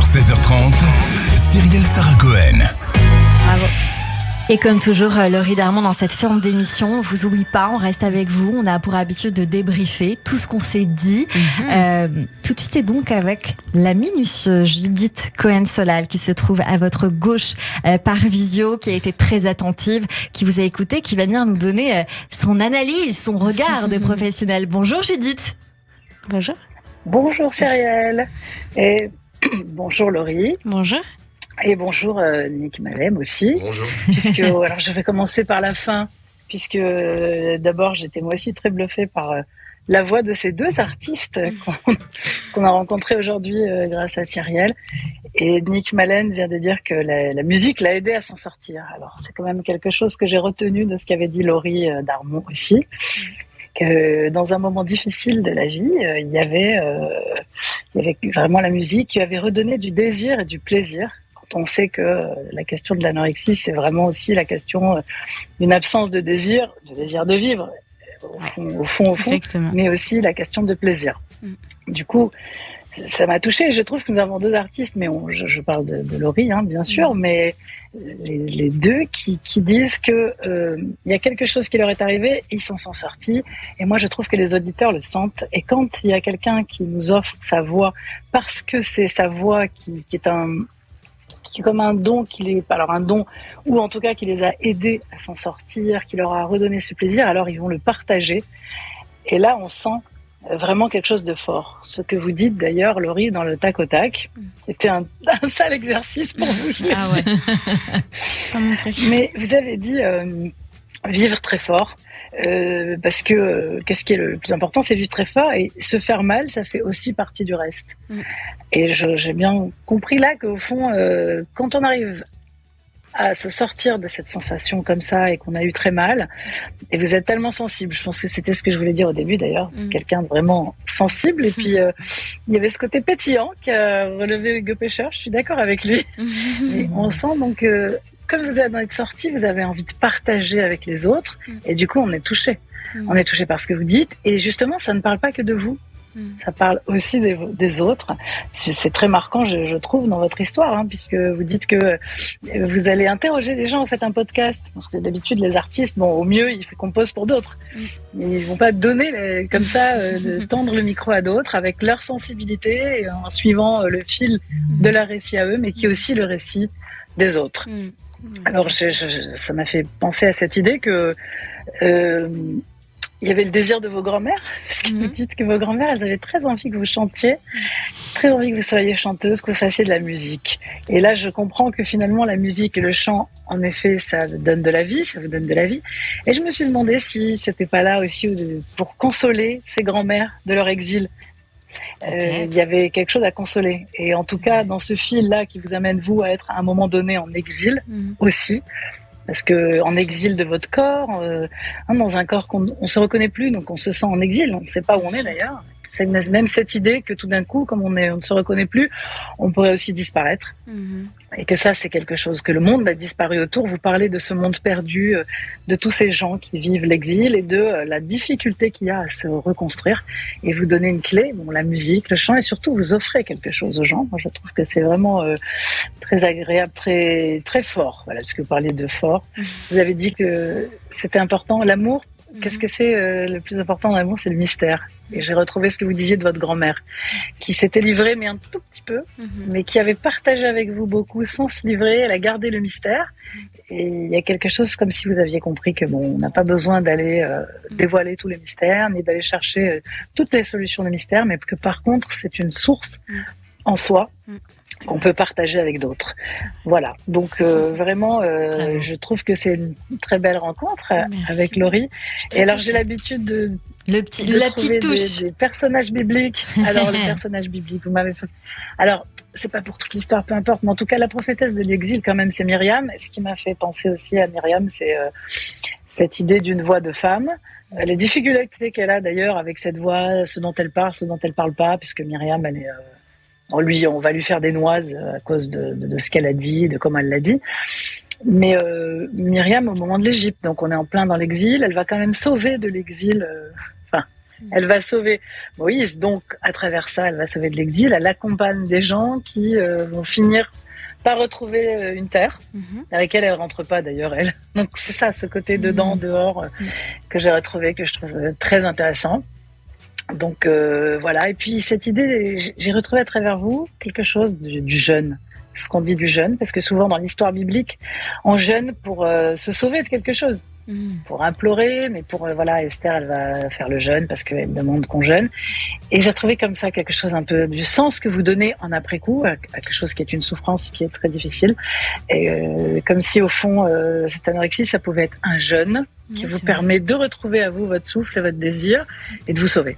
16h30, Cyrielle Sarah Cohen. Bravo. Et comme toujours, Laurie Darmon dans cette forme d'émission, on vous oublie pas, on reste avec vous. On a pour habitude de débriefer tout ce qu'on s'est dit. Tout de suite, c'est donc avec la minutieuse Judith Cohen-Solal qui se trouve à votre gauche par visio, qui a été très attentive, qui vous a écouté, qui va venir nous donner son analyse, son regard de professionnel. Bonjour Judith. Bonjour. Bonjour Cyrielle. Et bonjour Laurie. Bonjour. Et bonjour Nick Malem aussi. Bonjour. Alors je vais commencer par la fin, puisque d'abord j'étais moi aussi très bluffée par la voix de ces deux artistes qu'on a rencontrés aujourd'hui grâce à Cyrielle. Et Nick Malem vient de dire que la musique l'a aidé à s'en sortir. Alors c'est quand même quelque chose que j'ai retenu de ce qu'avait dit Laurie Darmon aussi. Que dans un moment difficile de la vie, il y avait vraiment la musique qui avait redonné du désir et du plaisir. Quand on sait que la question de l'anorexie, c'est vraiment aussi la question d'une absence de désir de vivre, au fond, mais aussi la question de plaisir. Du coup, ça m'a touchée. Je trouve que nous avons deux artistes, mais je parle de Laurie, bien sûr, mais les deux qui disent que il y a quelque chose qui leur est arrivé, ils s'en sont sortis. Et moi, je trouve que les auditeurs le sentent. Et quand il y a quelqu'un qui nous offre sa voix, parce que c'est sa voix qui est comme un don, un don, ou en tout cas qui les a aidés à s'en sortir, qui leur a redonné ce plaisir, alors ils vont le partager. Et là, on sent vraiment quelque chose de fort. Ce que vous dites d'ailleurs, Laurie, dans le tac au tac, était un sale exercice pour vous. Ah ouais. Mais vous avez dit vivre très fort, parce que qu'est-ce qui est le plus important, c'est vivre très fort, et se faire mal, ça fait aussi partie du reste. Et j'ai bien compris là qu'au fond, quand on arrive à se sortir de cette sensation comme ça et qu'on a eu très mal, et vous êtes tellement sensible, je pense que c'était ce que je voulais dire au début d'ailleurs, quelqu'un de vraiment sensible, et puis il y avait ce côté pétillant qu'a relevé Hugo Pécheur, je suis d'accord avec lui. Et on sent donc comme vous en êtes sorti, vous avez envie de partager avec les autres, et du coup on est touché. On est touché par ce que vous dites, et justement ça ne parle pas que de vous. Ça parle aussi des autres. C'est très marquant, je trouve, dans votre histoire, puisque vous dites que vous allez interroger les gens, vous faites un podcast. Parce que d'habitude, les artistes, au mieux, ils composent pour d'autres. Ils vont pas donner comme ça, de tendre le micro à d'autres avec leur sensibilité, et en suivant le fil de leur récit à eux, mais qui est aussi le récit des autres. Alors, ça m'a fait penser à cette idée que il y avait le désir de vos grand-mères, parce que vous dites que vos grand-mères, elles avaient très envie que vous chantiez, très envie que vous soyez chanteuse, que vous fassiez de la musique. Et là, je comprends que finalement, la musique et le chant, en effet, ça donne de la vie, ça vous donne de la vie. Et je me suis demandé si c'était pas là aussi pour consoler ces grand-mères de leur exil. Il y avait quelque chose à consoler. Et en tout cas, dans ce fil-là qui vous amène, vous, à être à un moment donné en exil aussi, parce que en exil de votre corps, dans un corps qu'on se reconnaît plus, donc on se sent en exil, on ne sait pas où on est d'ailleurs. C'est même cette idée que tout d'un coup, comme on ne se reconnaît plus, on pourrait aussi disparaître. Et que ça, c'est quelque chose, que le monde a disparu autour. Vous parlez de ce monde perdu, de tous ces gens qui vivent l'exil et de la difficulté qu'il y a à se reconstruire. Et vous donnez une clé, la musique, le chant, et surtout vous offrez quelque chose aux gens. Moi, je trouve que c'est vraiment très agréable, très, très fort. Voilà, parce que vous parlez de fort. Vous avez dit que c'était important, l'amour. Qu'est-ce que c'est le plus important dans l'amour? C'est le mystère. Et j'ai retrouvé ce que vous disiez de votre grand-mère, qui s'était livrée, mais un tout petit peu, mais qui avait partagé avec vous beaucoup sans se livrer. Elle a gardé le mystère. Et il y a quelque chose comme si vous aviez compris que on n'a pas besoin d'aller dévoiler tous les mystères, ni d'aller chercher toutes les solutions des mystères, mais que par contre, c'est une source en soi qu'on peut partager avec d'autres. Voilà. Donc vraiment, je trouve que c'est une très belle rencontre avec Laurie. Et alors j'ai l'habitude de la petite touche des personnages bibliques. Alors le personnage biblique, vous m'avez. Alors c'est pas pour toute l'histoire, peu importe. Mais en tout cas, la prophétesse de l'exil, quand même, c'est Myriam. Ce qui m'a fait penser aussi à Myriam, c'est cette idée d'une voix de femme. Les difficultés qu'elle a d'ailleurs avec cette voix, ce dont elle parle, ce dont elle parle pas, puisque Myriam, elle est on va lui faire des noises à cause de ce qu'elle a dit, de comment elle l'a dit. Mais Myriam, au moment de l'Égypte, donc on est en plein dans l'exil, elle va quand même sauver de l'exil Elle va sauver Moïse, donc à travers ça, elle va sauver de l'exil. Elle accompagne des gens qui vont finir par retrouver une terre dans laquelle elle rentre pas d'ailleurs, elle. Donc c'est ça, ce côté dedans, dehors, que j'ai retrouvé, que je trouve très intéressant. Donc voilà, et puis cette idée, j'ai retrouvé à travers vous quelque chose du jeûne. Ce qu'on dit du jeûne, parce que souvent dans l'histoire biblique, on jeûne pour se sauver de quelque chose, pour implorer, mais pour voilà, Esther, elle va faire le jeûne parce qu'elle demande qu'on jeûne. Et j'ai trouvé comme ça quelque chose un peu du sens que vous donnez en après coup à quelque chose qui est une souffrance qui est très difficile, et comme si au fond cette anorexie, ça pouvait être un jeûne qui vous permet de retrouver à vous votre souffle et votre désir et de vous sauver.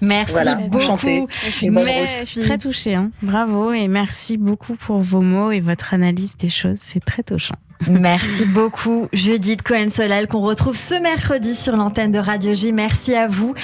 Merci beaucoup. Je suis très touchée. Hein. Bravo et merci beaucoup pour vos mots et votre analyse des choses. C'est très touchant. Merci beaucoup, Judith Cohen-Solal, qu'on retrouve ce mercredi sur l'antenne de Radio J. Merci à vous.